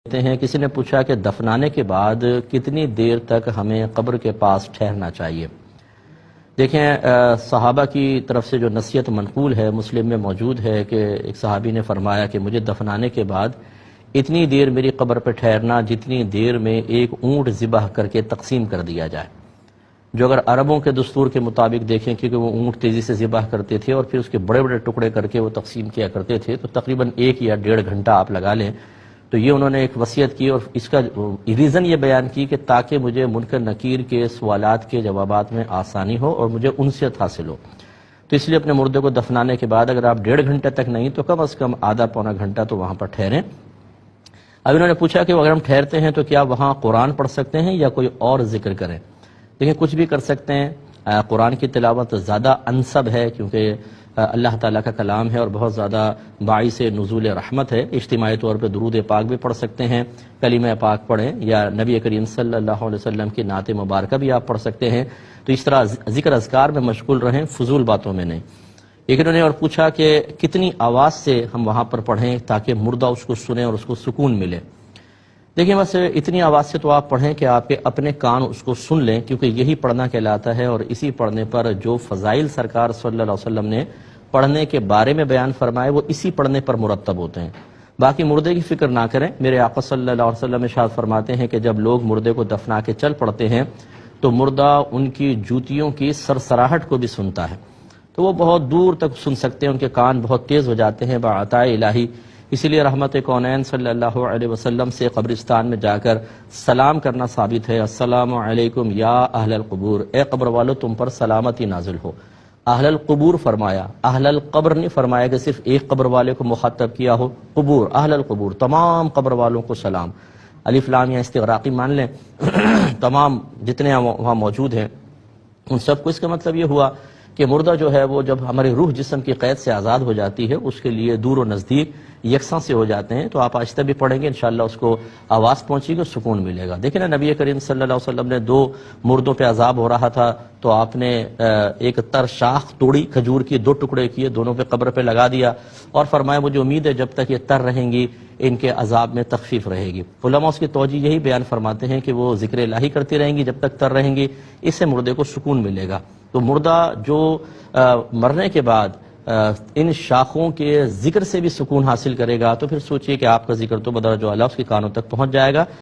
کہتے ہیں کسی نے پوچھا کہ دفنانے کے بعد کتنی دیر تک ہمیں قبر کے پاس ٹھہرنا چاہیے۔ دیکھیں صحابہ کی طرف سے جو نصیحت منقول ہے مسلم میں موجود ہے کہ ایک صحابی نے فرمایا کہ مجھے دفنانے کے بعد اتنی دیر میری قبر پہ ٹھہرنا جتنی دیر میں ایک اونٹ ذبح کر کے تقسیم کر دیا جائے۔ جو اگر عربوں کے دستور کے مطابق دیکھیں کیونکہ وہ اونٹ تیزی سے ذبح کرتے تھے اور پھر اس کے بڑے بڑے ٹکڑے کر کے وہ تقسیم کیا کرتے تھے، تو تقریباً 1 یا 1.5 گھنٹہ آپ لگا لیں۔ تو یہ انہوں نے ایک وصیت کی اور اس کا ریزن یہ بیان کی کہ تاکہ مجھے منکر نکیر کے سوالات کے جوابات میں آسانی ہو اور مجھے انسیت حاصل ہو۔ تو اس لیے اپنے مردے کو دفنانے کے بعد اگر آپ 1.5 گھنٹے تک نہیں تو کم از کم آدھا پونا گھنٹہ تو وہاں پر ٹھہریں۔ اب انہوں نے پوچھا کہ اگر ہم ٹھہرتے ہیں تو کیا وہاں قرآن پڑھ سکتے ہیں یا کوئی اور ذکر کریں؟ دیکھیں کچھ بھی کر سکتے ہیں، قرآن کی تلاوت زیادہ انسب ہے کیونکہ اللہ تعالیٰ کا کلام ہے اور بہت زیادہ باعث نزول رحمت ہے۔ اجتماعی طور پہ درود پاک بھی پڑھ سکتے ہیں، کلمہ پاک پڑھیں، یا نبی کریم صلی اللہ علیہ وسلم کی نعت مبارکہ بھی آپ پڑھ سکتے ہیں۔ تو اس طرح ذکر اذکار میں مشغول رہیں، فضول باتوں میں نہیں۔ لیکن انہوں نے اور پوچھا کہ کتنی آواز سے ہم وہاں پر پڑھیں تاکہ مردہ اس کو سنیں اور اس کو سکون ملے؟ دیکھیں بس اتنی آواز سے تو آپ پڑھیں کہ آپ کے اپنے کان اس کو سن لیں، کیونکہ یہی پڑھنا کہلاتا ہے، اور اسی پڑھنے پر جو فضائل سرکار صلی اللہ علیہ وسلم نے پڑھنے کے بارے میں بیان فرمائے وہ اسی پڑھنے پر مرتب ہوتے ہیں۔ باقی مردے کی فکر نہ کریں۔ میرے آقا صلی اللہ علیہ وسلم ارشاد فرماتے ہیں کہ جب لوگ مردے کو دفنا کے چل پڑتے ہیں تو مردہ ان کی جوتیوں کی سرسراہٹ کو بھی سنتا ہے، تو وہ بہت دور تک سن سکتے ہیں، ان کے کان بہت تیز ہو جاتے ہیں بعطاء الہی۔ اسی لیے رحمت کونین صلی اللہ علیہ وسلم سے قبرستان میں جا کر سلام کرنا ثابت ہے، السلام علیکم یا اہل القبور، اے قبر والو تم پر سلامتی نازل ہو۔ اہل القبور فرمایا، اہل القبر نہیں فرمایا کہ صرف ایک قبر والے کو مخاطب کیا ہو، قبور، اہل القبور، تمام قبر والوں کو سلام۔ الف لام یا استغراقی مان لیں، تمام جتنے وہاں موجود ہیں ان سب کو۔ اس کا مطلب یہ ہوا کہ مردہ جو ہے وہ جب ہماری روح جسم کی قید سے آزاد ہو جاتی ہے اس کے لیے دور و نزدیک یکساں سے ہو جاتے ہیں۔ تو آپ آہستہ بھی پڑھیں گے انشاءاللہ اس کو آواز پہنچے گی، سکون ملے گا۔ دیکھیں نا نبی کریم صلی اللہ علیہ وسلم نے 2 مردوں پہ عذاب ہو رہا تھا تو آپ نے ایک تر شاخ توڑی کھجور کی، 2 ٹکڑے کیے، دونوں پہ قبر پہ لگا دیا اور فرمایا مجھے امید ہے جب تک یہ تر رہیں گی ان کے عذاب میں تخفیف رہے گی۔ علماء اس کی توجہ یہی بیان فرماتے ہیں کہ وہ ذکر الہی کرتی رہیں گی جب تک تر رہیں گی، اس سے مردے کو سکون ملے گا۔ تو مردہ جو مرنے کے بعد ان شاخوں کے ذکر سے بھی سکون حاصل کرے گا تو پھر سوچئے کہ آپ کا ذکر تو بدرجہ اعلیٰ اس کے کانوں تک پہنچ جائے گا۔